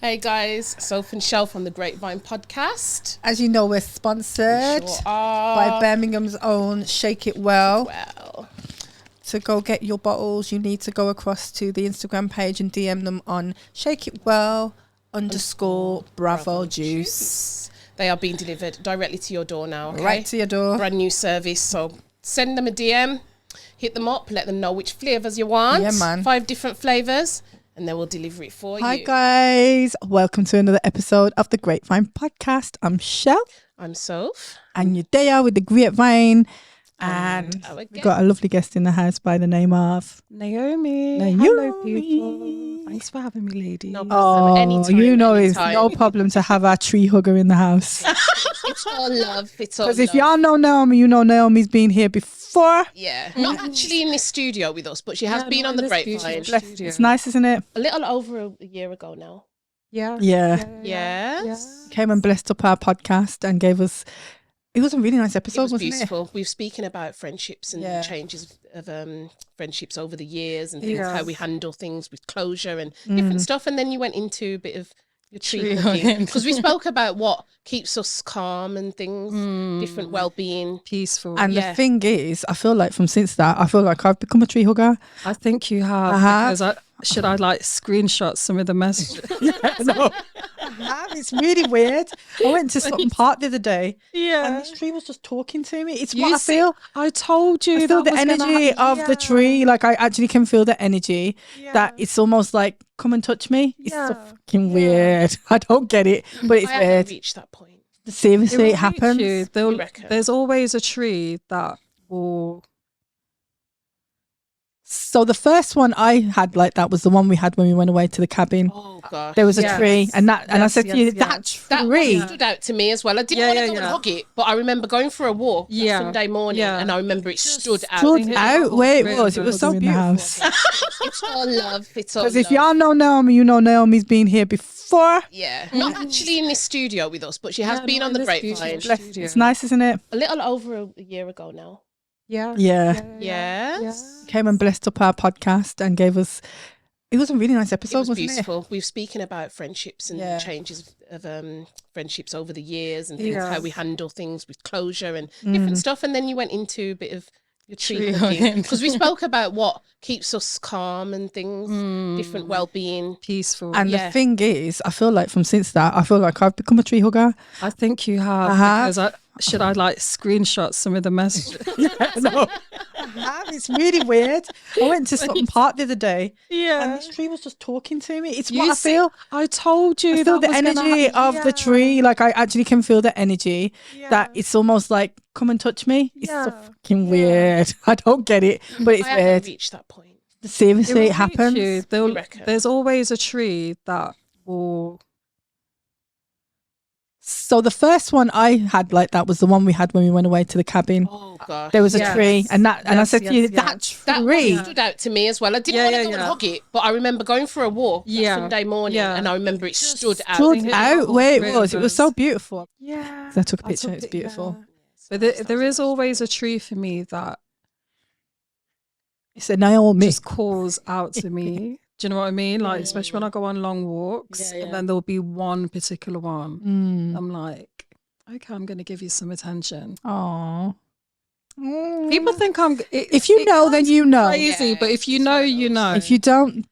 Hey guys, Soph and Shell from the Grapevine Podcast. As you know, we're sponsored by Birmingham's own Shake It Well. To go get your bottles, you need to go across to the Instagram page and DM them on Shake It Well _Bravo Juice. They are being delivered directly to your door now. Okay? Right to your door. Brand new service. So send them a DM, hit them up, let them know which flavours you want. Yeah, man. 5 different flavours. And they will deliver it for you. Hi guys, welcome to another episode of the Grapevine Podcast. I'm Shell. I'm Soph. And you're there with the Grapevine. And we've got a lovely guest in the house by the name of Naomi. Hello people. Thanks for having me, lady. No problem. Anytime, it's no problem to have our tree hugger in the house. It's all love. It's all love. Because if y'all know Naomi, you know Naomi's been here before. Yeah. Not actually in this studio with us, but she has been on the Grapevine. It's nice, isn't it? A little over a year ago now. Yeah. Yes. Came and blessed up our podcast and gave us... It was a really nice episode, wasn't beautiful. It? We were speaking about friendships and the changes of friendships over the years and things, how we handle things with closure and different stuff. And then you went into a bit of your tree hugging because we spoke about what keeps us calm and things, different well-being, peaceful. And the thing is, I feel like since that, I feel like I've become a tree hugger. I think you have. Because should I like screenshot some of the messages? No. It's really weird. I went to Sutton Park the other day and this tree was just talking to me. It's what I feel. I told you. I feel the energy of the tree. Like I actually can feel the energy that it's almost like, come and touch me. It's so fucking weird. I don't get it, but it's I weird. haven't reached that point. Seriously, it happens. There's always a tree that will... So the first one I had like that was the one we had when we went away to the cabin. Oh gosh, there was a tree, and I said to you, that tree stood out to me as well. I didn't want to go and hug it, but I remember going for a walk that Sunday morning, and I remember it stood out where it was. It was so beautiful. It's all love. It's all love. Because if y'all know Naomi, you know Naomi's been here before. Yeah, not actually in this studio with us, but she has been on the Grapevine. It's nice, isn't it? A little over a year ago now. Yes. Came and blessed up our podcast and gave us... It was a really nice episode, wasn't beautiful. it? We were speaking about friendships and the changes of friendships over the years and things, how we handle things with closure and different stuff. And then you went into a bit of your tree hugging because we spoke about what keeps us calm and things, different well-being, peaceful. And the thing is, I feel like since that, I feel like I've become a tree hugger. I think you have. Because should I like screenshot some of the messages? No. It's really weird. I went to Sutton Park the other day and this tree was just talking to me. It's what I feel. I told you. I feel the energy of the tree. Like I actually can feel the energy that it's almost like, come and touch me. It's so fucking weird. I don't get it, but it's I weird. haven't reached that point. Seriously, it happens. There's always a tree that will... So the first one I had like that was the one we had when we went away to the cabin. Oh gosh, there was a tree, and I said to you, that tree stood out to me as well. I didn't want to go and hug it, but I remember going for a walk that Sunday morning, and I remember it stood out where it was. It was so beautiful. Yeah, so I took a picture. It's beautiful. But there is always a tree for me that it's a Naomi. Just calls out to me. Do you know what I mean? Like, especially when I go on long walks, and then there'll be one particular one. I'm like, okay, I'm going to give you some attention. Aww. People think I'm... if you know, then you know. Crazy, but if you know, you know. If you don't,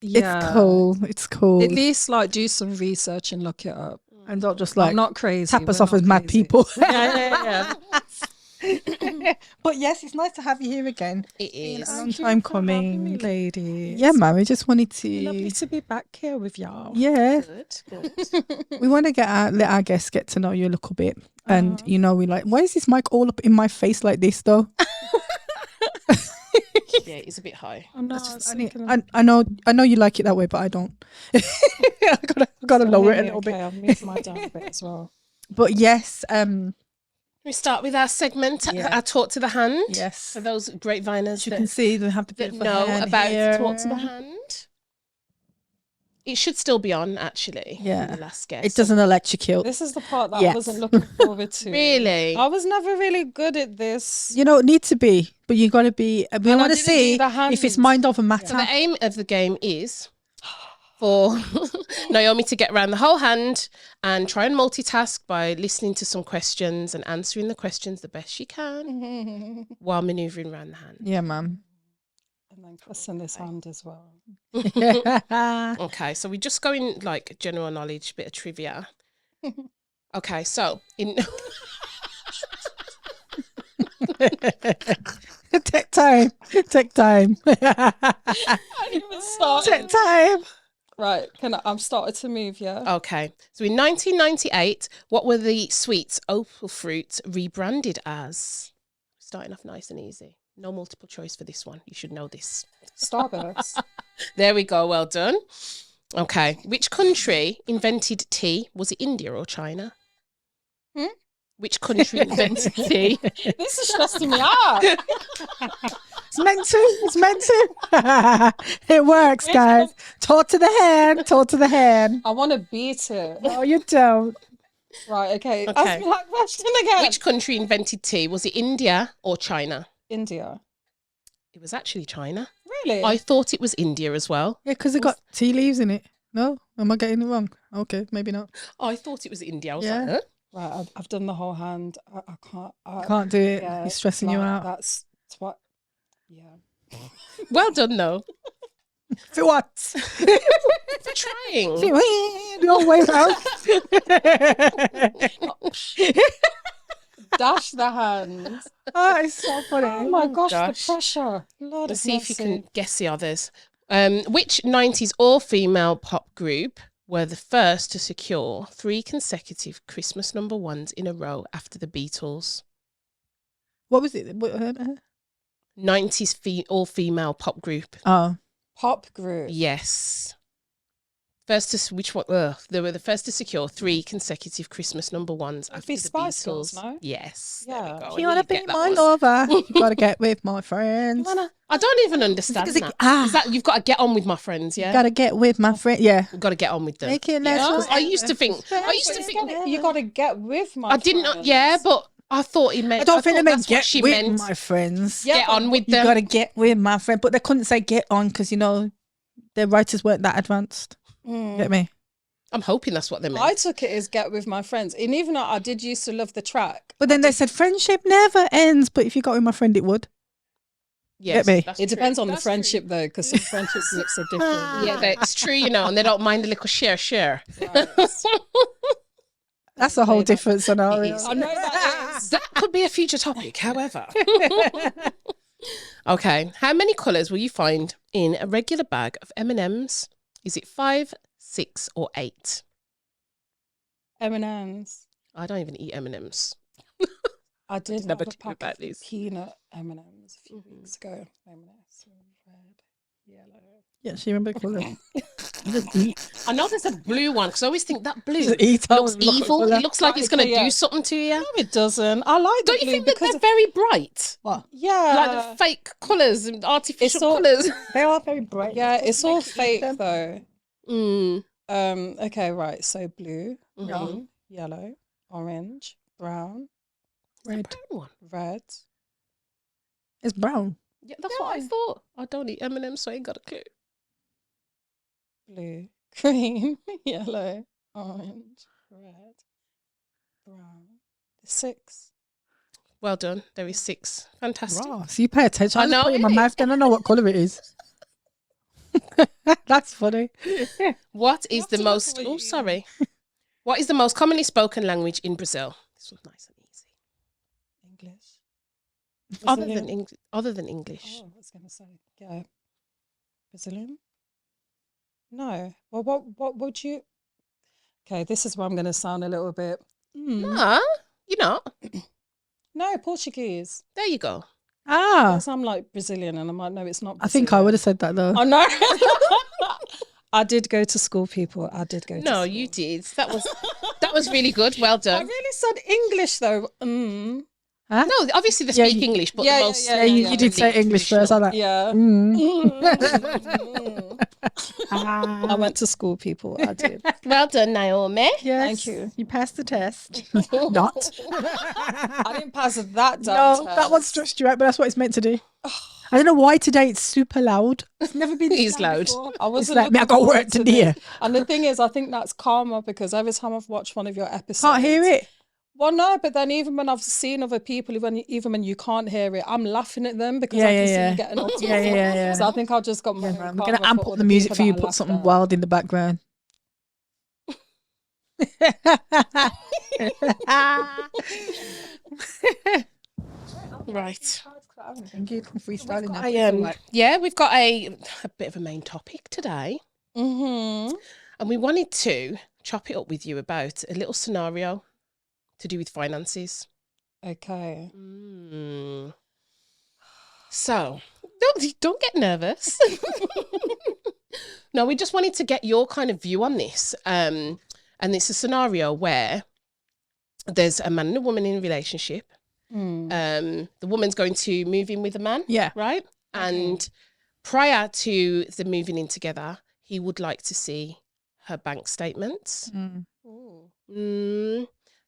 it's cool. It's cool. At least, like, do some research and look it up. And don't just, like, I'm not crazy. Tap us off as mad people. Yeah. But yes, it's nice to have you here again. It is. A long time coming, ladies. Yeah, man, we just wanted to... Lovely to be back here with y'all. Yeah. Good. We want to let our guests get to know you a little bit. And, we like, why is this mic all up in my face like this, though? Yeah, it's a bit high. I know you like it that way, but I don't. I gotta lower it a little bit. I've moved my down a bit as well. But yes, we start with our segment, our Talk to the Hand. Yes. For those grapeviners you can see they have the that know about Talk to the Hand. It should still be on, actually. Yeah. The last guest. It doesn't electrocute. This is the part that I wasn't looking forward to. Really? I was never really good at this. You don't need to be, but you got to be. We want to see if it's mind over matter. So the aim of the game is for Naomi to get around the whole hand and try and multitask by listening to some questions and answering the questions the best she can while manoeuvring around the hand. Yeah, ma'am. And then pressing this hand as well. Okay, so we're just going like general knowledge, bit of trivia. Okay, so in Take time. Take time. I didn't even start. Take time. Right, I'm starting to move, yeah? Okay, so in 1998, what were the sweets Opal Fruit rebranded as? Starting off nice and easy. No multiple choice for this one. You should know this. Starburst. There we go. Well done. Okay, which country invented tea? Was it India or China? Which country invented tea? This is stressing me out. It's meant to. It's meant to. It works, guys. Talk to the hand. Talk to the hand. I want to beat it. No, you don't. Right, okay. Ask me that question again. Which country invented tea? Was it India or China? India. It was actually China. Really? I thought it was India as well. Yeah, because it got tea leaves in it. No? Am I getting it wrong? Okay, maybe not. I thought it was India. I was Yeah. like, huh? Right, I've done the whole hand. I can't. Can't do it. Yeah, He's stressing you out. That's what. Yeah. Well done, though. For what? For trying. No way out. Dash the hand. Oh, it's so funny. Oh my gosh, gosh. the pressure. Lord Let's have see if you mercy. can guess the others. Which 90s all-female pop group were the first to secure 3 consecutive Christmas number ones in a row after the Beatles? What was it? 90s all-female pop group. Oh. Pop group. Yes. First to which one? They were the first to secure 3 consecutive Christmas number ones after be the Spice Beatles. Girls, no? Yes. Yeah. There we go. You I want to knew be you'd get that my one. lover? You got to get with my friends. I don't even understand Because that. Is that you've got to get on with my friends? Yeah. You got to get with my friend. Yeah. We've got to get on with them. Make it Yeah, natural. 'cause I used to think. You got to get with my I didn't. friends. Yeah, but I thought he meant. I don't think they thought meant that's what get she with meant. my friends. Yeah, Get on with You them. got to get with my friend. But they couldn't say get on because, you know, their writers weren't that advanced. Get me? I'm hoping that's what they meant. I took it as get with my friends. And even though I did used to love the track. But then they said friendship never ends. But if you got with my friend, it would. Yes, Get me? that's It true. depends on the That's friendship though, because some friendship groups are different. true. Yeah, that's true. You know, and they don't mind a little share. Right. That's a whole Say that. different scenario. is. I know that is. That could be a future topic. However, okay. How many colours will you find in a regular bag of M&Ms? Is it 5, 6, or 8? M&Ms. I don't even eat M&Ms. I did Never have a knew pack about of these. peanut M&Ms a few weeks ago. M&Ms, red, yellow. Yeah, she remember colour. I know there's a blue one because I always think that blue Just eat looks out, look at evil. colour. It looks like it's going to Yeah. do something to you. No, it doesn't. I like Don't the you blue think that because they're very bright? What? yeah, Like the fake colours and artificial It's all- colours. They are very bright. yeah, it's all Make you eat fake them. though. Mm. Okay, right. So blue, Mhm. green, yellow, orange, brown, Red. Brown one. red. It's brown. Yeah, that's what I thought. I don't eat M&Ms, so I ain't got a clue. Blue, green, yellow, orange, red, brown. 6. Well done. There is 6. Fantastic. Raw. So you pay attention. I I know, just put it in my innit? mouth, then I know what colour it is. That's funny. What is have the to look most? what Oh, you- sorry. What is the most commonly spoken language in Brazil? This was nice and easy. English. Other Brazilian. than English. Oh, I was going to say, yeah. Brazilian? No. Well, what would you... Okay, this is where I'm going to sound a little bit... Nah, you're not. No, Portuguese. There you go. Ah. Because I'm like Brazilian and I might know it's not I think I would have said that though. Oh, no. I did go to school, people. I did go to No, school. you did. That was really good. Well I done. really said English, though. Huh? No, obviously they Yeah, speak you- English, but Yeah, the yeah, most. yeah, You did say English first, I like. Yeah. I went to school, people. I did. Well done, Naomi. Yes. Thank you. You passed the test. Not. I didn't pass that No, down. that one stressed you out, but that's what it's meant to do. I don't know why today it's super loud. It's never been It's loud. I was like, I got work to do. And the thing is, I think that's karma because every time I've watched one of your episodes, Can't hear it. Well, no, but then even when I've seen other people, even when you can't hear it, I'm laughing at them because I can see you getting up. Yeah. So I think I've just got my. I'm gonna amp up the music for you. Put something wild in the background. Right. Thank you for freestyling that. We've got a bit of a main topic today. Mm-hmm. And we wanted to chop it up with you about a little scenario to do with finances. Okay. So, don't get nervous. No, we just wanted to get your kind of view on this. And it's a scenario where there's a man and a woman in a relationship. The woman's going to move in with a man. Yeah. Right? And prior to them moving in together, he would like to see her bank statements.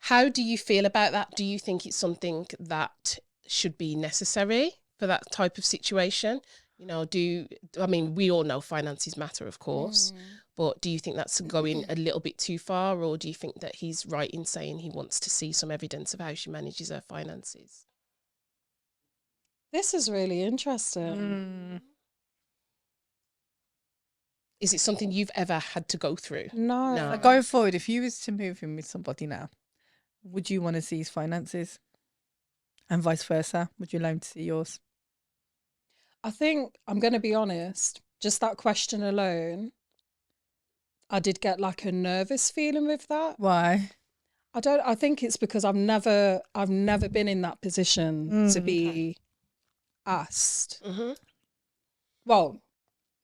How do you feel about that? Do you think it's something that should be necessary for that type of situation? You know, we all know finances matter, of course, but do you think that's going a little bit too far, or do you think that he's right in saying he wants to see some evidence of how she manages her finances? This is really interesting. Is it something you've ever had to go through? No. Going forward, if you was to move in with somebody now, would you want to see his finances? And vice versa, would you allow him to see yours? I think, I'm going to be honest, just that question alone, I did get like a nervous feeling with that. Why? I think it's because I've never been in that position to be asked. Well,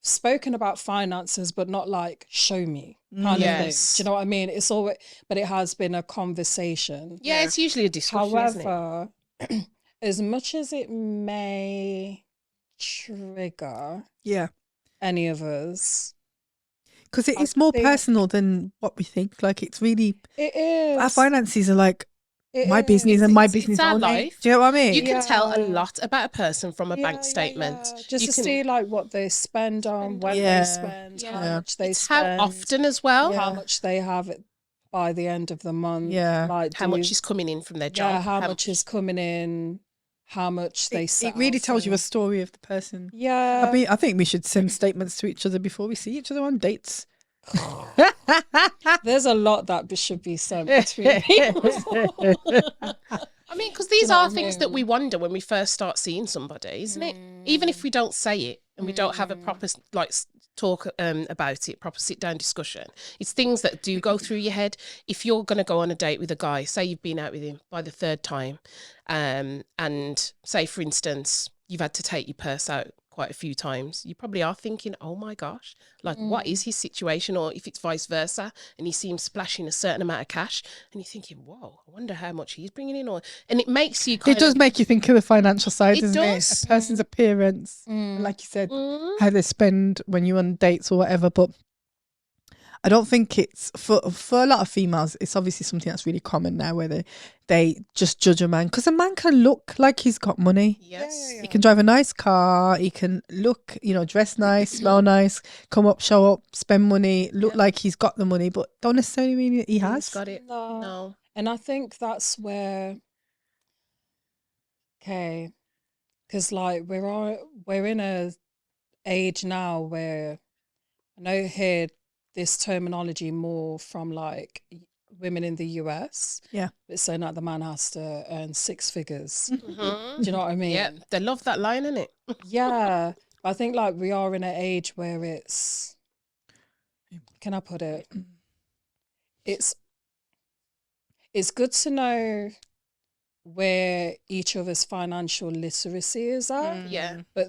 spoken about finances, but not like show me kind of thing. Do you know what I mean? It's always, but it has been a conversation. Yeah, it's usually a discussion. However, as much as it may trigger any of us, because it's more personal than what we think. Like, it's really, it is. Our finances are like my business and my business our only. life. Do you know what I mean? You can tell a lot about a person from a bank statement. Just to see like what they spend on, when they spend, how much they spend, how often as well, how much they have it by the end of the month, like how much is coming in from their job, how much is coming in, how much they set. It really tells you a story of the person. Yeah, I mean, I think we should send statements to each other before we see each other on dates. There's a lot that should be sent between people. I mean, because these are things that we wonder when we first start seeing somebody, isn't it? Even if we don't say it and we don't have a proper talk about it, proper sit down discussion, it's things that do go through your head. If you're going to go on a date with a guy, say you've been out with him by the third time, and say, for instance, you've had to take your purse out quite a few times, you probably are thinking, oh my gosh, like what is his situation? Or if it's vice versa and you see him splashing a certain amount of cash and you're thinking, whoa, I wonder how much he's bringing in. And it makes you it does make you think of the financial side, doesn't it? A person's appearance, like you said, how they spend when you're on dates or whatever. But I don't think it's for a lot of females, it's obviously something that's really common now, where they just judge a man because a man can look like he's got money. Yes. He can drive a nice car, he can look, dress nice, smell nice, come up, show up, spend money, look like he's got the money, but don't necessarily mean that he has. He's got it. No. And I think that's where, because like we're in a age now where I know here this terminology more from like women in the US. Yeah. It's saying that the man has to earn six figures. Do you know what I mean? Yeah, they love that line, innit? Yeah. I think like we are in an age where it's, can I put it? It's good to know where each other's financial literacy is at. Yeah. But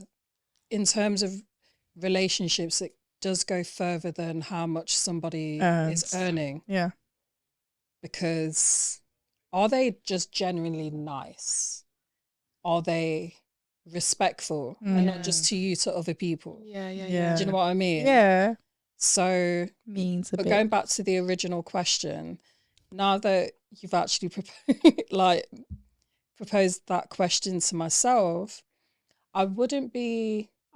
in terms of relationships, it does go further than how much somebody is earning. Yeah. Because are they just genuinely nice? Are they respectful and not just to you, to other people? Yeah. Do you know what I mean? Yeah. So, means a bit. Going back to the original question, now that you've actually proposed that question to myself,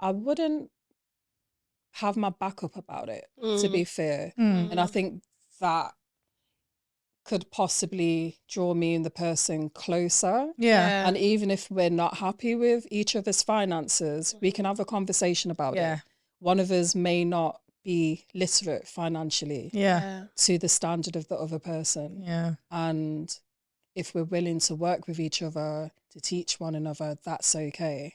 I wouldn't have my backup about it, to be fair. And I think that could possibly draw me and the person closer. Yeah. And even if we're not happy with each other's finances, we can have a conversation about it. One of us may not be literate financially to the standard of the other person. Yeah. And if we're willing to work with each other to teach one another, that's okay.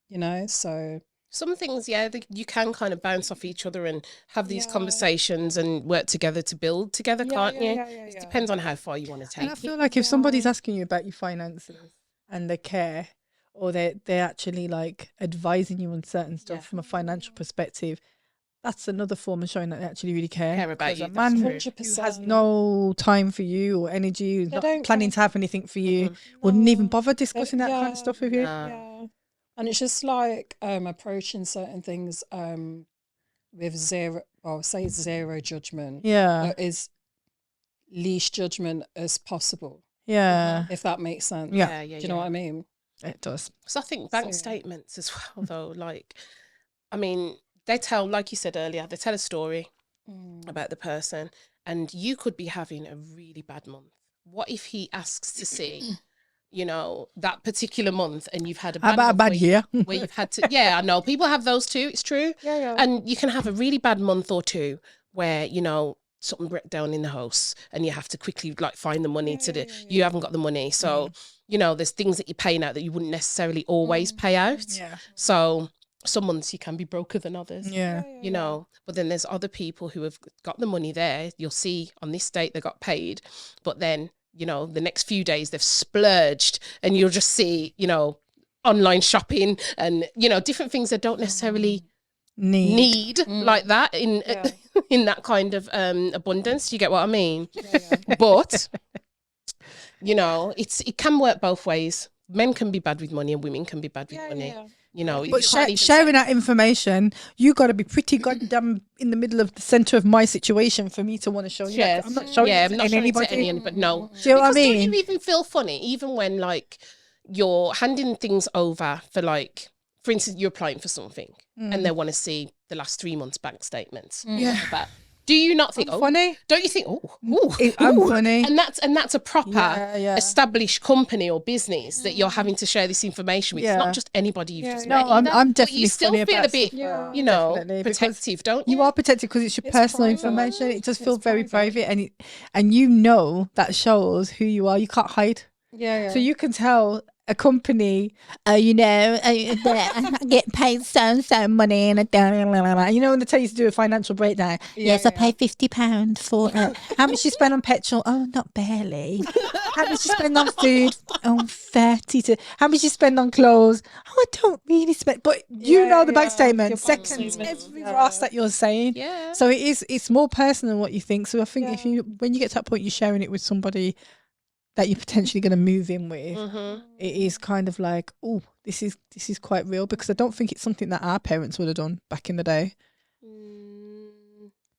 You know, so some things, you can kind of bounce off each other and have these conversations and work together to build together, can't you? It depends on how far you want to take it. And I feel like if somebody's asking you about your finances and they care, or they're actually like advising you on certain stuff from a financial perspective, that's another form of showing that they actually really care about you. A man who has no time for you or energy, who's not planning to have anything for you, wouldn't even bother discussing that kind of stuff with you. And it's just like approaching certain things with zero judgment. Is least judgment as possible. If that makes sense. Do you know what I mean? It does. So I think bank statements as well, though, like, I mean, they tell, like you said earlier, they tell a story about the person, and you could be having a really bad month. What if he asks to see, you know, that particular month, and you've had a bad year where you've had to, I know people have those too. It's true. And you can have a really bad month or two where, you know, something break down in the house and you have to quickly like find the money you haven't got the money. So, you know, there's things that you're paying out that you wouldn't necessarily always pay out. So some months you can be broker than others, you know, but then there's other people who have got the money there. You'll see on this date they got paid, but then, you know, the next few days they've splurged, and you'll just see, you know, online shopping and, you know, different things that don't necessarily need like that in in that kind of abundance. You get what I mean? But, you know, it can work both ways. Men can be bad with money and women can be bad with money. You know, but sharing that information, you got to be pretty goddamn in the middle of the center of my situation for me to want to show you. I'm not showing it to anybody. But no, do you know what I mean? Don't you even feel funny, even when like you're handing things over for, like, for instance, you're applying for something and they want to see the last 3 months bank statements. Do you not think, funny? Don't you think, I'm funny? And that's a proper established company or business that you're having to share this information with. It's not just anybody you've just met. I'm definitely. But you still feel a bit, you know, protective, don't you? You are protective because it's your personal information. It does feel very private, and you know that shows who you are. You can't hide. So you can tell a company, you know, I get paid so money, and you know, when they tell you to do a financial breakdown. Yes, I pay £50 for how much you spend on petrol? Oh, not barely. How much you spend on food? Oh, 30 to. How much you spend on clothes? Oh, I don't really spend. But you know the bank statement, seconds, every last that you're saying. So it's more personal than what you think. So I think when you get to that point, you're sharing it with somebody that you're potentially going to move in with, it is kind of like, oh, this is quite real, because I don't think it's something that our parents would have done back in the day.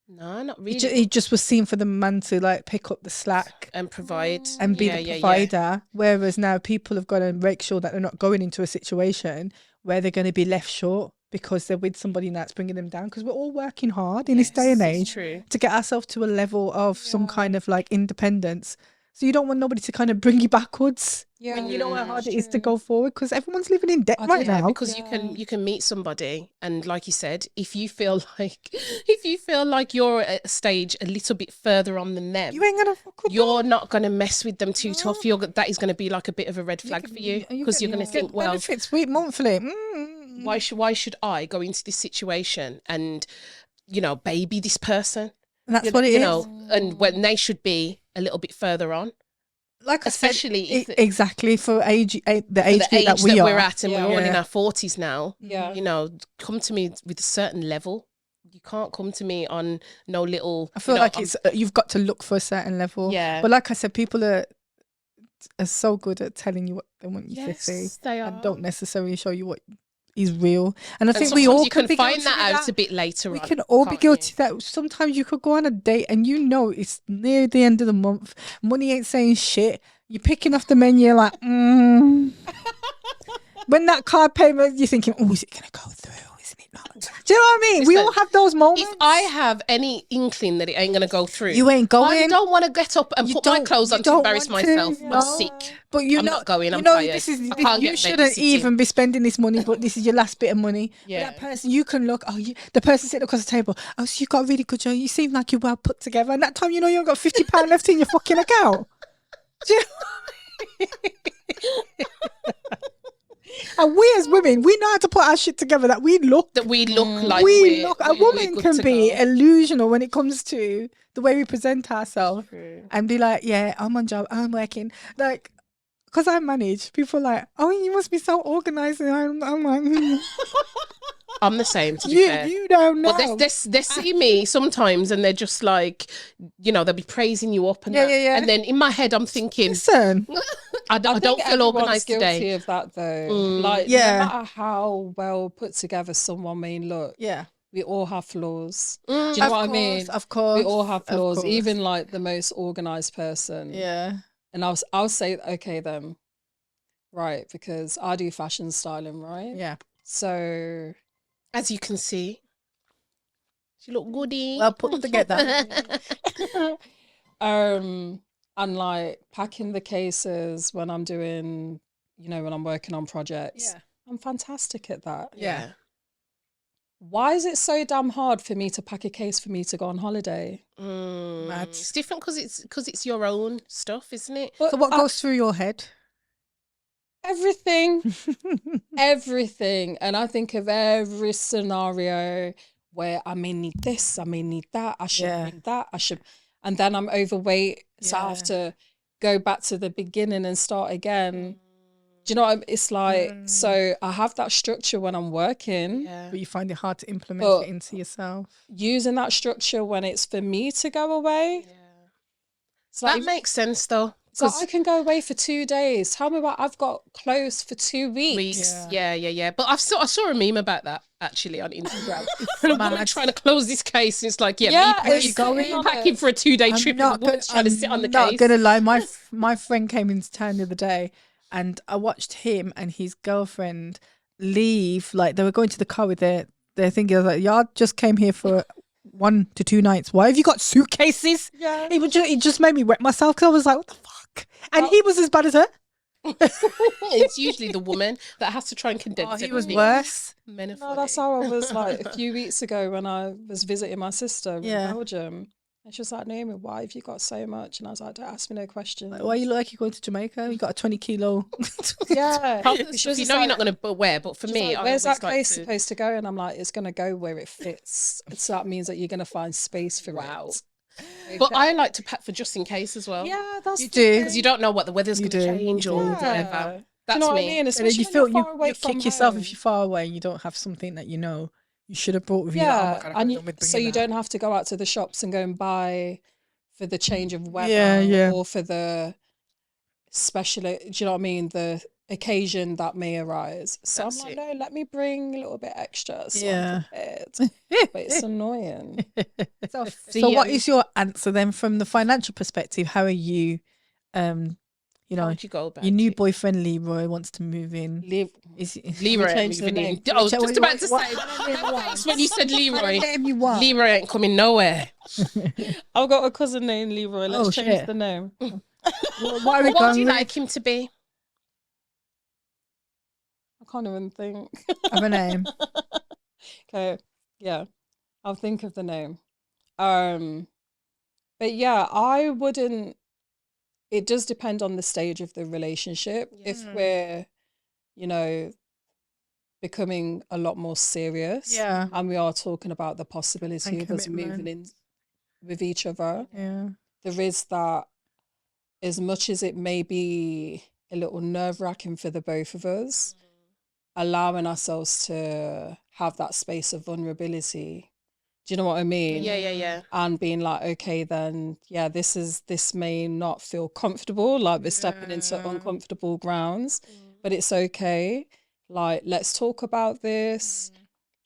No, not really. It just was seen for the man to like pick up the slack and provide and be the provider. Whereas now people have got to make sure that they're not going into a situation where they're going to be left short because they're with somebody that's bringing them down. Because we're all working hard in this day and age to get ourselves to a level of some kind of like independence. So you don't want nobody to kind of bring you backwards when you know how hard it is to go forward, because everyone's living in debt right now. Because you can meet somebody, and like you said, if you feel like you're at a stage a little bit further on than them, you ain't gonna fuck with you're not gonna mess with them too tough. That is gonna be like a bit of a red flag for you, because you're gonna think, well, benefits monthly. Why should I go into this situation and, you know, baby this person? And that's what it is. Know, and when they should be a little bit further on. Like especially I said, exactly for the age that we're at, and we're all in our 40s now. You know, come to me with a certain level. You can't come to me on no little. I feel like you've got to look for a certain level. But like I said, people are so good at telling you what they want you to see. They are. And don't necessarily show you what is real. And I think we all can find that out a bit later on. We can all be guilty of that. Sometimes you could go on a date and you know it's near the end of the month, money ain't saying shit, you're picking off the menu like but when that card payment, you're thinking, oh, is it going to go through? Isn't it not? Do you know what I mean? We all have those moments. If I have any inkling that it ain't going to go through, you ain't going. I don't want to get up and put my clothes on to embarrass myself. I'm sick. But I'm not going. I'm tired. You shouldn't even be spending this money, but this is your last bit of money. Yeah. That person, you can look. The person sitting across the table. Oh, so you got a really good job. You seem like you're well put together. And that time, you ain't got £50 left in your fucking account. Do you know? And we as women, we know how to put our shit together. That we look like a woman can be illusional when it comes to the way we present ourselves. And be like, yeah, I'm on job, I'm working. Like, because I manage, people are like, oh, you must be so organised. And I'm like, I'm the same, to be fair. You don't know. But they see me sometimes and they're just like, they'll be praising you up. And And then in my head, I'm thinking, listen, I don't feel organised today. Guilty of that though. Like, no matter how well put together someone may look, we all have flaws. Do you know what I mean? Of course. We all have flaws, even like the most organised person. Yeah. And I'll say, okay then, right, because I do fashion styling, right? Yeah. So, as you can see, she look goody. Well put together. And like packing the cases when I'm doing, when I'm working on projects. Yeah. I'm fantastic at that. Yeah. Why is it so damn hard for me to pack a case for me to go on holiday? It's different because it's your own stuff, isn't it? But so what goes through your head? Everything. Everything. And I think of every scenario where I may need this, I may need that, I should bring that, and then I'm overweight, so I have to go back to the beginning and start again. Do you know what it's like? So I have that structure when I'm working. Yeah. But you find it hard to implement it into yourself. Using that structure when it's for me to go away. Yeah. So that makes sense though. So I can go away for 2 days. Tell me what I've got clothes for 2 weeks. Yeah. But I saw a meme about that actually on Instagram. And a woman trying to close this case. And it's like, me packing for a 2-day trip. And the woman's trying to sit on the case. I'm not going to lie. My friend came into town the other day. And I watched him and his girlfriend leave. Like, they were going to the car with their thing. I was like, y'all just came here for 1 to 2 nights. Why have you got suitcases? Yeah. It just made me wet myself because I was like, what the fuck? And he was as bad as her. It's usually the woman that has to try and condense it. He was worse. No, that's how I was like a few weeks ago when I was visiting my sister in Belgium. And she was like, Naomi, why have you got so much? And I was like, don't ask me no questions. Like, why you look like you're going to Jamaica? You got a 20 kilo. Yeah. You're not going to wear, but for me, like, where's that case supposed to go? And I'm like, it's going to go where it fits. So that means that you're going to find space for it. But I like to pack for just in case as well. Yeah, that's you do. Because you don't know what the weather's going to change or whatever. That's me. What I mean? Especially you feel you kick yourself if you're far away and you don't have something that you know you should have brought with you. So you don't have to go out to the shops and go and buy for the change of weather or for the special, do you know what I mean? The occasion that may arise. So I'm like, no, let me bring a little bit extra. So I'm prepared. But it's annoying. So what is your answer then from the financial perspective? How are you, how'd you go about your new boyfriend Leroy wants to move in. Leroy ain't moving in. I was just about to say when you said Leroy. Leroy ain't coming nowhere. I've got a cousin named Leroy. Let's change the name. What would you like him to be? I can't even think of a name. Okay, yeah, I'll think of the name. But yeah, I wouldn't. It does depend on the stage of the relationship. Yeah. If we're, becoming a lot more serious, and we are talking about the possibility of us moving in with each other, there is that. As much as it may be a little nerve-wracking for the both of us, allowing ourselves to have that space of vulnerability. Do you know what I mean? Yeah. And being like, okay, then, this may not feel comfortable, like we're stepping into uncomfortable grounds, but it's okay. Like, let's talk about this.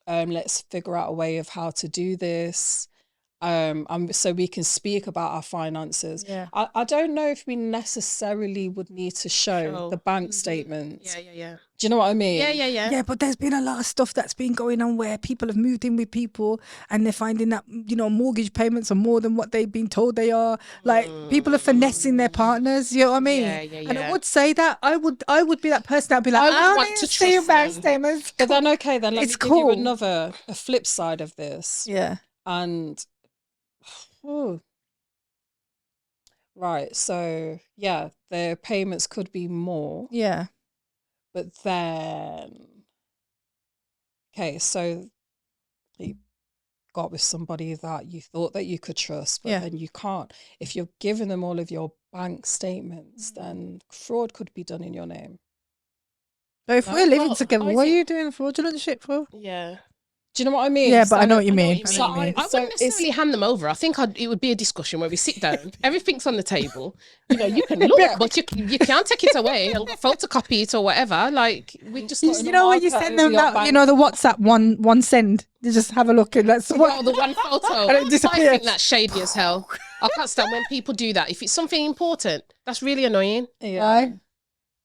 Let's figure out a way of how to do this. so we can speak about our finances. Yeah. I don't know if we necessarily would need to show the bank statements. Yeah. Do you know what I mean? Yeah. Yeah, but there's been a lot of stuff that's been going on where people have moved in with people and they're finding that, you know, mortgage payments are more than what they've been told they are. Like, people are finessing their partners, you know what I mean? Yeah. And I would say that. I would be that person that'd be like, I don't want to see your bank statements. But then, okay, then let me give you a flip side of this. Yeah. And, right, so, yeah, their payments could be more. Yeah. But then, okay, so you got with somebody that you thought that you could trust, but then you can't. If you're giving them all of your bank statements, then fraud could be done in your name. But if we're living together, what are you doing fraudulent shit for? Yeah. Do you know what I mean? Yeah, but I know what you mean. I wouldn't necessarily hand them over. I think it would be a discussion where we sit down, everything's on the table. You know, you can look, but you can't take it away and photocopy it or whatever. Like, we just... You know when you send them that, you know, the WhatsApp one send, you just have a look and that's what... the one photo. And it disappears. I think that's shady as hell. I can't stand when people do that. If it's something important, that's really annoying. Yeah. Why?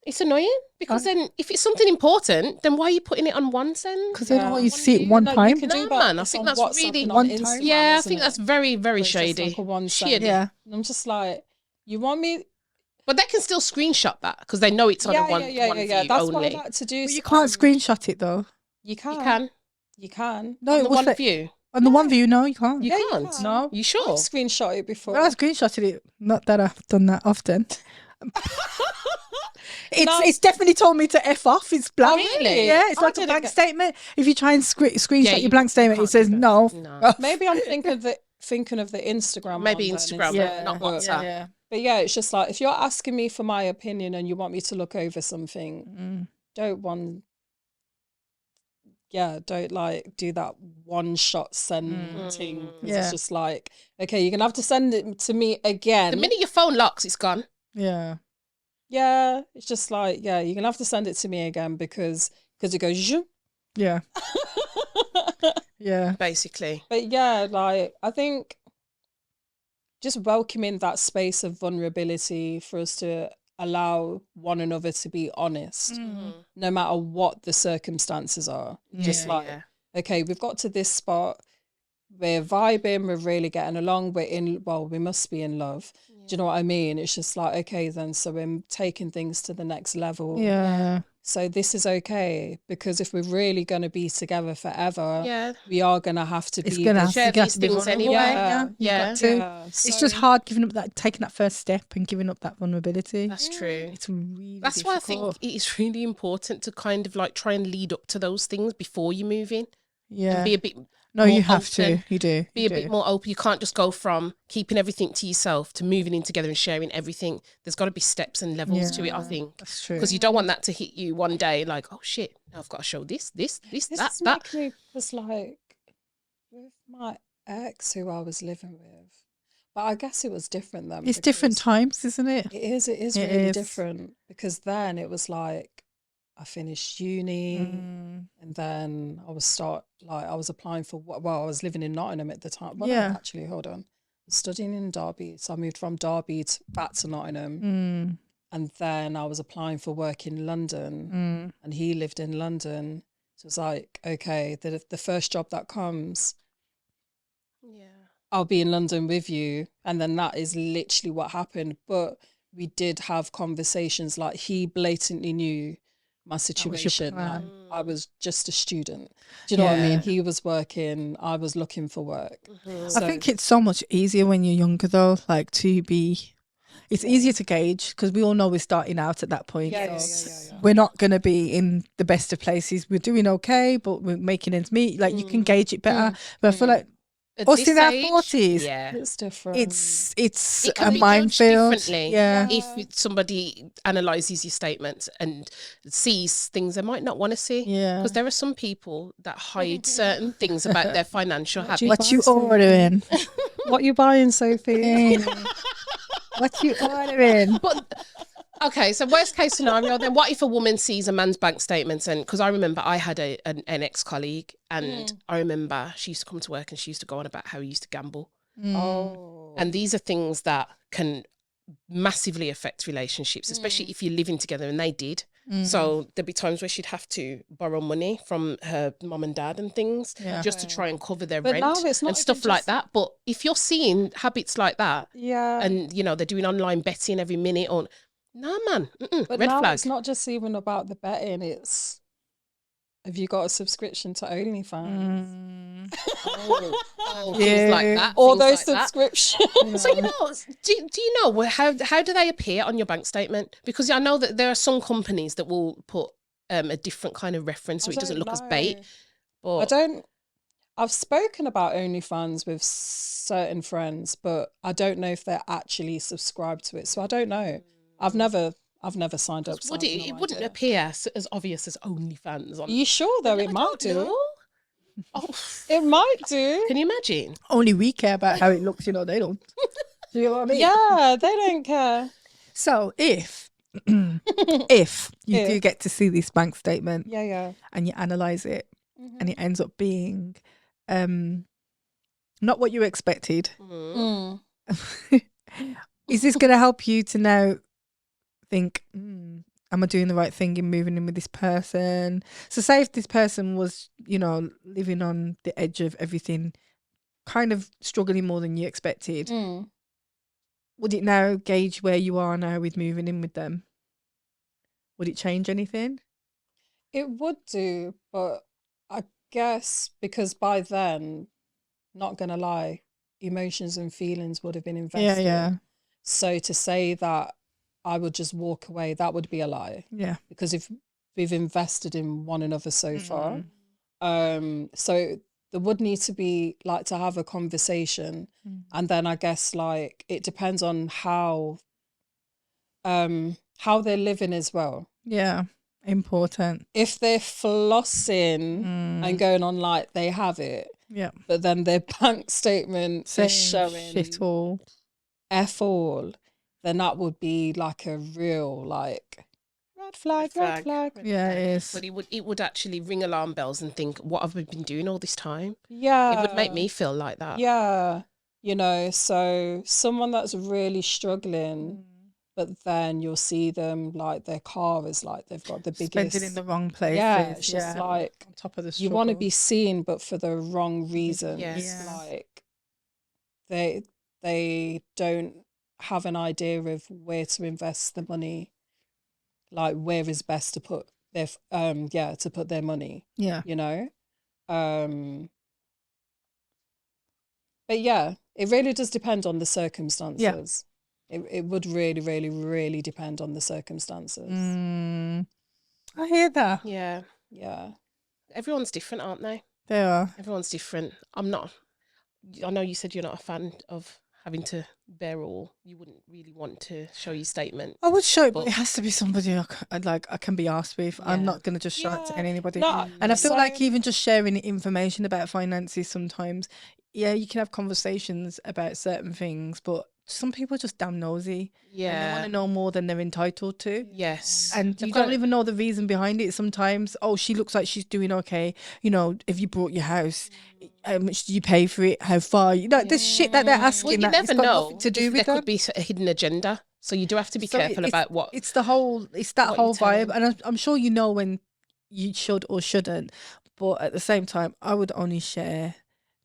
It's annoying because then if it's something important, then why are you putting it on one send? Because they don't want you to see it one time. No, man, I think that's really one time. Yeah, I think that's very, very shady. Like a one Shady. Yeah. And I'm just like, you want me? But they can still screenshot that because they know it's on a one view That's only. what I like to do. But you can't screenshot it though. You can. You can. You can. No, On the one view. On the one view, no, you can't. You can't. can. No. You sure? I've screenshot it before. Well, I screenshotted it. Not that I've done that often. It's definitely told me to F off. It's blank. Oh, really? Yeah, it's like a blank statement. If you try and screenshot your blank statement, it says no. Maybe I'm thinking of the Instagram. Maybe one Instagram, not WhatsApp. Yeah. But yeah, it's just like if you're asking me for my opinion and you want me to look over something, don't like do that one shot send thing. It's just like, okay, you're gonna have to send it to me again. The minute your phone locks, it's gone. Yeah. Yeah, it's just like, yeah, you're gonna have to send it to me again because it goes zhoo. Yeah. Yeah. Basically. But yeah, like I think just welcoming that space of vulnerability for us to allow one another to be honest, no matter what the circumstances are. Just like, okay, we've got to this spot, we're vibing, we're really getting along, we must be in love. Do you know what I mean? It's just like, okay, then, so we're taking things to the next level. Yeah. So this is okay, because if we're really going to be together forever, we are going to have to share these things anyway. Yeah. It's just hard giving up taking that first step and giving up that vulnerability. That's true. It's really That's difficult. why I think it's really important to kind of like try and lead up to those things before you move in. Yeah. And be a bit No, more you have open. to. You do. Be a bit more open. You can't just go from keeping everything to yourself to moving in together and sharing everything. There's got to be steps and levels to it, I think. That's true. Because you don't want that to hit you one day like, oh shit, now I've got to show this, that. Was like with my ex who I was living with. But I guess it was different then. It's different times, isn't it? It is really different, because then it was like I finished uni and then I was applying for, I was living in Nottingham at the time. Well, actually, hold on. I was studying in Derby. So I moved from Derby back to Nottingham. And then I was applying for work in London and he lived in London. So it was like, okay, the first job that comes, I'll be in London with you. And then that is literally what happened. But we did have conversations, like he blatantly knew my situation. I was just a student. Do you know what I mean? He was working, I was looking for work. So, I think it's so much easier when you're younger though, like it's easier to gauge because we all know we're starting out at that point. We're not going to be in the best of places. We're doing okay, but we're making ends meet. Like you can gauge it better. But I feel like us in our 40s, it's different. It's a minefield. Yeah. If somebody analyses your statements and sees things they might not want to see. Yeah. Because there are some people that hide certain things about their financial habits. What you ordering? What you buying, Sophie? What you ordering? But okay, so worst case scenario, then what if a woman sees a man's bank statements? And because I remember I had an ex-colleague and I remember she used to come to work and she used to go on about how he used to gamble. Oh. And these are things that can massively affect relationships, especially if you're living together, and they did. So there'd be times where she'd have to borrow money from her mum and dad and things just to try and cover their rent and stuff like that. But if you're seeing habits like that, and you know they're doing online betting every minute, or nah, man, but red now flag. It's not just even about the betting. It's, have you got a subscription to OnlyFans? Things like that. All things those like subscriptions. So, you know, do you know how do they appear on your bank statement? Because I know that there are some companies that will put a different kind of reference so it doesn't look as bait. But I've spoken about OnlyFans with certain friends, but I don't know if they're actually subscribed to it. So I don't know. I've never signed up. It wouldn't appear as obvious as OnlyFans. Are you sure though? It might do. Oh, it might do. Can you imagine? Only we care about how it looks, you know, they don't. Do you know what I mean? Yeah, they don't care. So if you do get to see this bank statement and you analyse it and it ends up being not what you expected, is this going to help you to now think, am I doing the right thing in moving in with this person? So say if this person was, you know, living on the edge of everything, kind of struggling more than you expected, would it now gauge where you are now with moving in with them? Would it change anything? It would do, but I guess because by then, not going to lie, emotions and feelings would have been invested. Yeah. So to say that I would just walk away, that would be a lie. Yeah. Because if we've invested in one another so far, so there would need to be like to have a conversation, and then I guess like it depends on how they're living as well. Yeah, important. If they're flossing and going on like they have it, but then their bank statement is showing shit all, F all, then that would be like a real like red flag. Yeah, it is. But it would actually ring alarm bells and think, what have we been doing all this time? Yeah. It would make me feel like that. Yeah. You know, so someone that's really struggling, but then you'll see them like their car is like they've got the biggest. Spending in the wrong places. Yeah, it's just like on top of the struggle. You want to be seen, but for the wrong reasons. Yes. Like they don't have an idea of where to invest the money, like where is best to put their to put their money. Yeah. You know? But yeah, it really does depend on the circumstances. It would really, really, really depend on the circumstances. I hear that. Yeah. Yeah. Everyone's different, aren't they? They are. Everyone's different. I know you said you're not a fan of having to bear all. You wouldn't really want to show your statement. I would show it, but it has to be somebody I can be asked with. Yeah. I'm not going to just show it to anybody. No, and I feel like even just sharing information about finances sometimes, you can have conversations about certain things, but some people are just damn nosy. Yeah. And they want to know more than they're entitled to. Yes. And you don't even know the reason behind it sometimes. Oh, she looks like she's doing okay. You know, if you bought your house, how much do you pay for it? How far? You know, this shit that they're asking. Well, you never know to do with there could be a hidden agenda. So you do have to be careful about what. It's that whole vibe. And I'm sure you know when you should or shouldn't. But at the same time, I would only share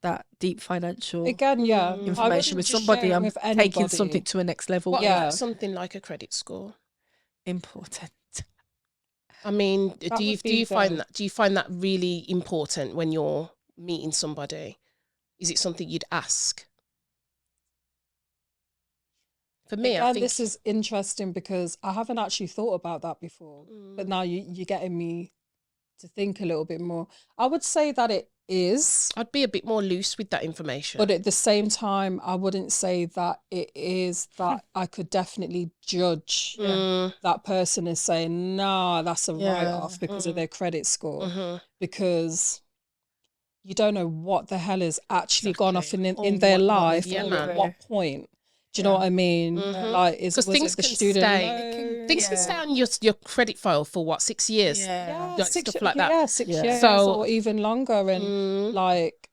that deep financial information with somebody. I'm taking something to a next level. Something like a credit score. Important. I mean, do you find that really important when you're meeting somebody? Is it something you'd ask? For me, I think this is interesting because I haven't actually thought about that before. But now you're getting me to think a little bit more. I would say that it is. I'd be a bit more loose with that information. But at the same time, I wouldn't say that it is that I could definitely judge that person as saying, nah, that's a write-off because of their credit score. Because you don't know what the hell has actually gone off in their life or at what point. Do you know what I mean? Like, was things it the can student stay. Things can stay on your credit file for 6 years. Yeah, like stuff like that. Yeah, 6 years or even longer. And like,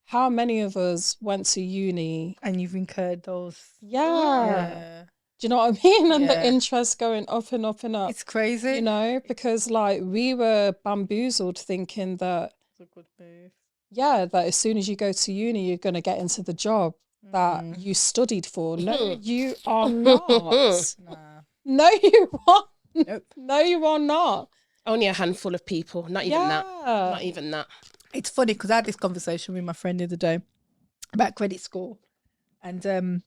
how many of us went to uni and you've incurred those? Yeah. Do you know what I mean? And the interest going up and up and up. It's crazy. You know, because like we were bamboozled thinking that it's a good move. Yeah, that as soon as you go to uni, you're going to get into the job that you studied for. No, you are not. Nah. No, you aren't. Nope. No, you are not. Only a handful of people. Not even that. Not even that. It's funny because I had this conversation with my friend the other day about credit score. And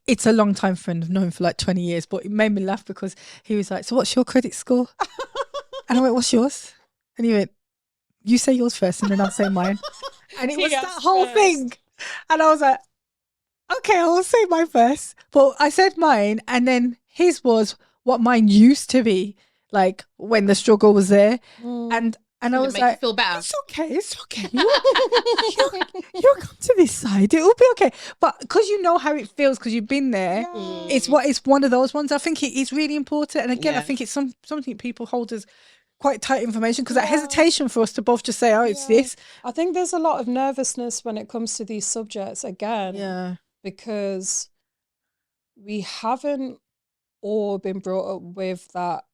it's a long time friend. I've known him for like 20 years, but it made me laugh because he was like, so what's your credit score? And I went, what's yours? And he went, you say yours first and then I'll say mine. And it was that whole thing. And I was like, okay, I'll say mine first. But I said mine, and then his was what mine used to be, like when the struggle was there. And I was like, feel better. It's okay. You'll come to this side. It will be okay. But because you know how it feels, because you've been there, it's one of those ones. I think it is really important. And again, I think it's something people hold as quite tight information, because that hesitation for us to both just say, oh, it's this. I think there's a lot of nervousness when it comes to these subjects again. Yeah. Because we haven't all been brought up with that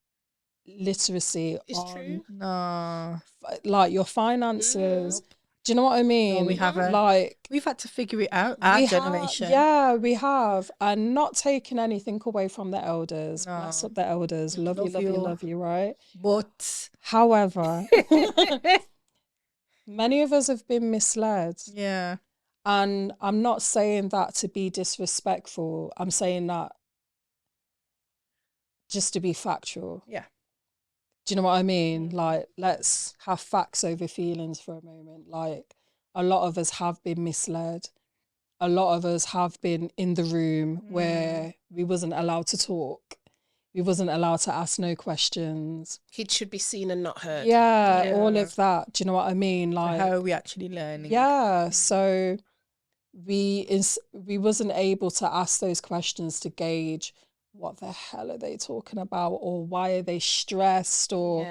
literacy. It's true. No. Like your finances. Do you know what I mean? No, we haven't. Like, we've had to figure it out, our generation. Yeah, we have. And not taking anything away from the elders. No. Bless up the elders. Love you, right? But however, many of us have been misled. Yeah. And I'm not saying that to be disrespectful. I'm saying that just to be factual. Yeah. Do you know what I mean? Like, let's have facts over feelings for a moment. Like, a lot of us have been misled. A lot of us have been in the room where we wasn't allowed to talk. We wasn't allowed to ask no questions. Kids should be seen and not heard. Yeah, all of that. Do you know what I mean? Like, so how are we actually learning? Yeah, so we wasn't able to ask those questions to gauge what the hell are they talking about, or why are they stressed, or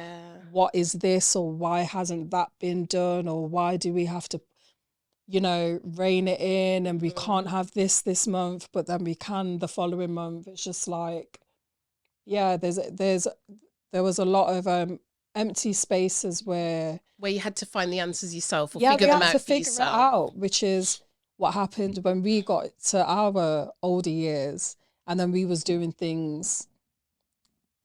what is this, or why hasn't that been done, or why do we have to, rein it in, and we can't have this month, but then we can the following month. It's just like, there was a lot of empty spaces where you had to find the answers yourself, or figure them out for yourself. It out, which is what happened when we got to our older years. And then we was doing things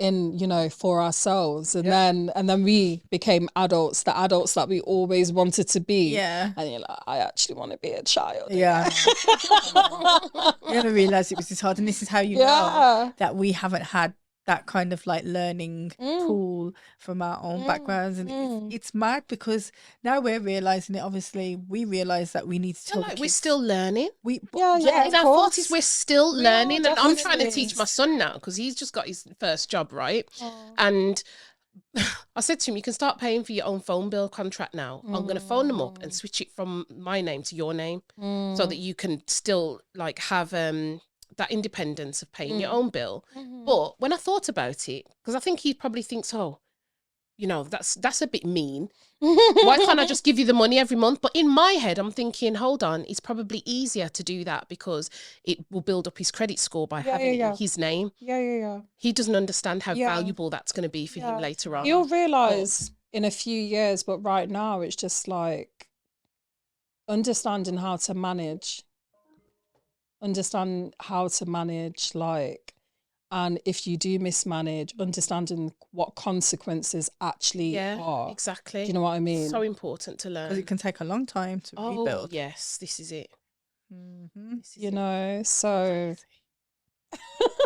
for ourselves. And then we became adults, the adults that we always wanted to be. Yeah. And you're like, I actually want to be a child. Yeah. You never realised it was this hard. And this is how you know that we haven't had that kind of like learning pool from our own backgrounds. And it's mad, because now we're realising it. Obviously, we realise that we need to tell the kids. We're still learning. In our 40s, we're still learning. And I'm trying to teach my son now, because he's just got his first job, right? And I said to him, you can start paying for your own phone bill contract now. I'm going to phone them up and switch it from my name to your name, so that you can still like have that independence of paying your own bill. But when I thought about it, because I think he probably thinks, that's a bit mean. Why can't I just give you the money every month? But in my head, I'm thinking, hold on, it's probably easier to do that because it will build up his credit score by having it in his name. Yeah. He doesn't understand how valuable that's going to be for him later on. He'll realise in a few years, but right now it's just like understand how to manage, like, and if you do mismanage, understanding what consequences actually are. Exactly. Do you know what I mean? So important to learn. Because it can take a long time to rebuild. Yes, this is it. So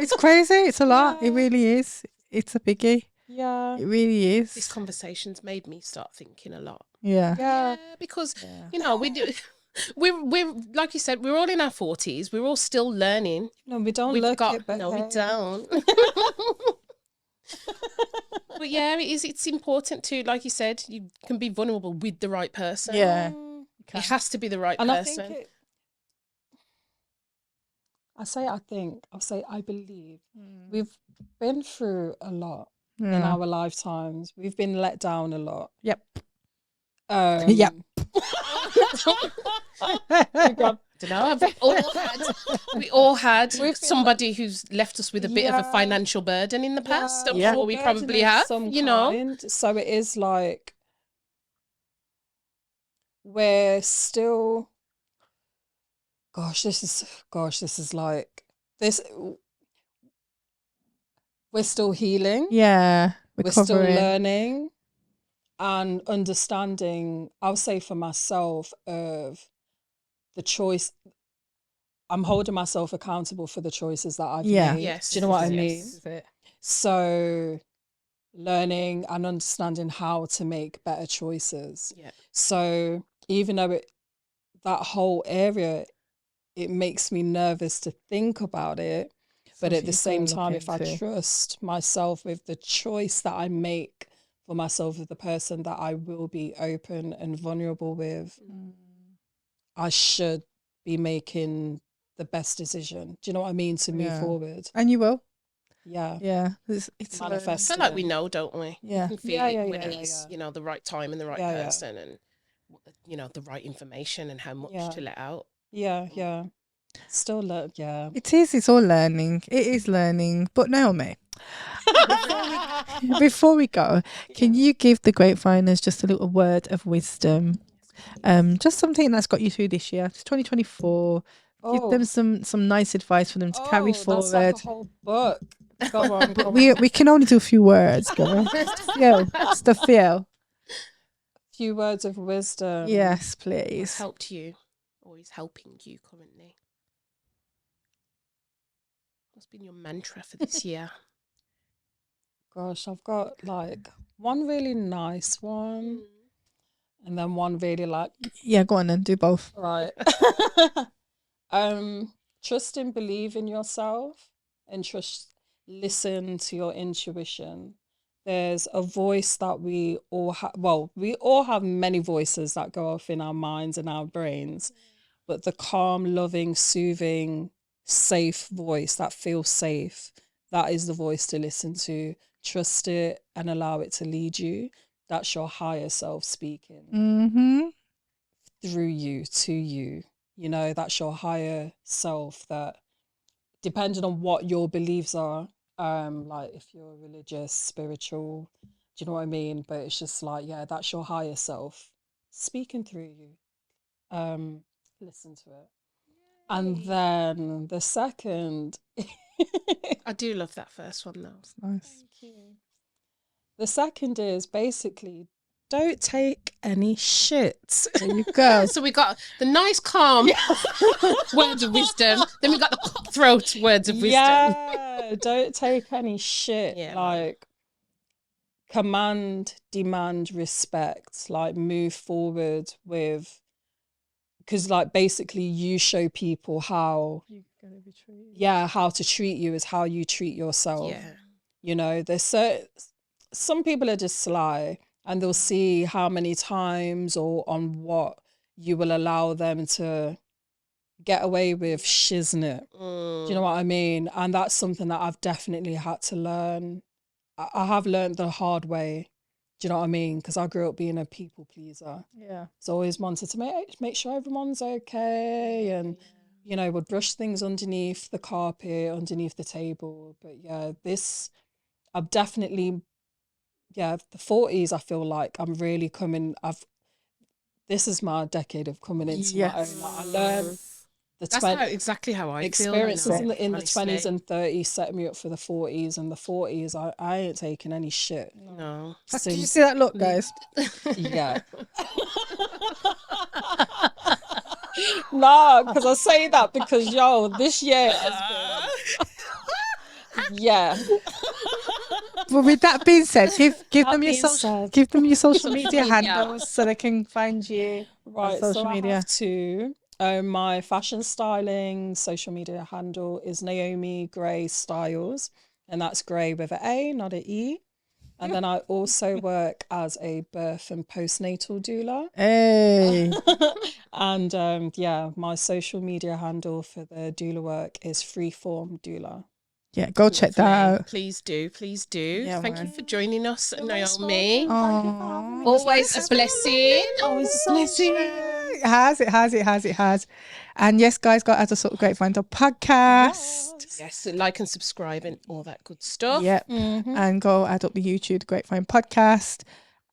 it's crazy. It's a lot. It really is. It's a biggie. Yeah. It really is. This conversation's made me start thinking a lot. Yeah. Because, we do... We're like you said, we're all in our 40s. We're all still learning. No, we don't look it, but no, we don't. But it's important to, like you said, you can be vulnerable with the right person. Yeah, it has to be the right person. I'll say I believe we've been through a lot in our lifetimes. We've been let down a lot. Yep. Yep. don't know. We all had somebody who's left us with a bit of a financial burden in the past. I'm sure we probably have, you know. So it is like we're still. Gosh, this is like this. We're still healing. Yeah, we're still learning and understanding. I'll say for myself of the choice. I'm holding myself accountable for the choices that I've made. Yes. Do you know what I mean? So learning and understanding how to make better choices. Yeah. So even though that whole area, it makes me nervous to think about it. But at the same time, if I trust myself with the choice that I make for myself, with the person that I will be open and vulnerable with, I should be making the best decision. Do you know what I mean? To move forward. And you will. Yeah. Yeah. It's manifesting. I feel like we know, don't we? Yeah. We can feel it when it's, you know, the right time and the right person and, you know, the right information and how much to let out. Yeah, yeah. Still it is. It's all learning. It is learning. But Naomi, before we go, can you give the Grapeviners just a little word of wisdom? Just something that's got you through this year. It's 2024. Give them some nice advice for them to carry forward. That's like a whole book. Go on. We can only do a few words, girl. Just a few. Few words of wisdom. Yes, please. What's helped you or is helping you currently? What's been your mantra for this year? Gosh, I've got like one really nice one and then one really like... Yeah, go on then, do both. Right. Trust and believe in yourself and listen to your intuition. There's a voice that we all have. Well, we all have many voices that go off in our minds and our brains, but the calm, loving, soothing, safe voice that feels safe, that is the voice to listen to. Trust it and allow it to lead you. That's your higher self speaking through you, to you. You know, that's your higher self that, depending on what your beliefs are, like if you're religious, spiritual, do you know what I mean? But it's just like, yeah, that's your higher self speaking through you. Listen to it. And then the second... I do love that first one though. It's nice. Thank you. The second is basically, don't take any shit. There you go. So we got the nice, calm words of wisdom. Then we got the cutthroat words of wisdom. Yeah, don't take any shit. Yeah, like, command, demand, respect. Like, move forward with... Because, like, basically you show people how... how to treat you is how you treat yourself. Yeah. You know, some people are just sly and they'll see how many times or on what you will allow them to get away with shiznit. Do you know what I mean? And that's something that I've definitely had to learn. I have learned the hard way. Do you know what I mean? Because I grew up being a people pleaser. Yeah. So I always wanted to make sure everyone's okay and, you know, would brush things underneath the carpet, underneath the table. But yeah, I've definitely, the 40s, I feel like I'm really this is my decade of coming into my own. Like, I learned exactly how I experiences feel. in the 20s and 30s set me up for the 40s, and the 40s, I ain't taking any shit. No. Did you see that look, guys? Yeah. No, because I say that because, this year has been... Yeah. Well, with that being said, give them your social media handles so they can find you on social media. I have to. My fashion styling social media handle is Naomi Gray Styles, and that's Gray with an A, not an E. And then I also work as a birth and postnatal doula. Hey. And my social media handle for the doula work is Freeform Doula. Yeah, go check that out. Please do. Yeah, Thank you for joining us, Naomi. Aww. Always a blessing. Always a blessing. has. And yes, guys, go add us up Grapevine Podcast. Yes, like and subscribe and all that good stuff. Yep. And go add up the YouTube, the Grapevine Podcast.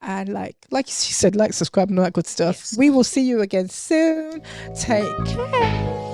And like she said, like, subscribe and all that good stuff. Yes. We will see you again soon. Take care.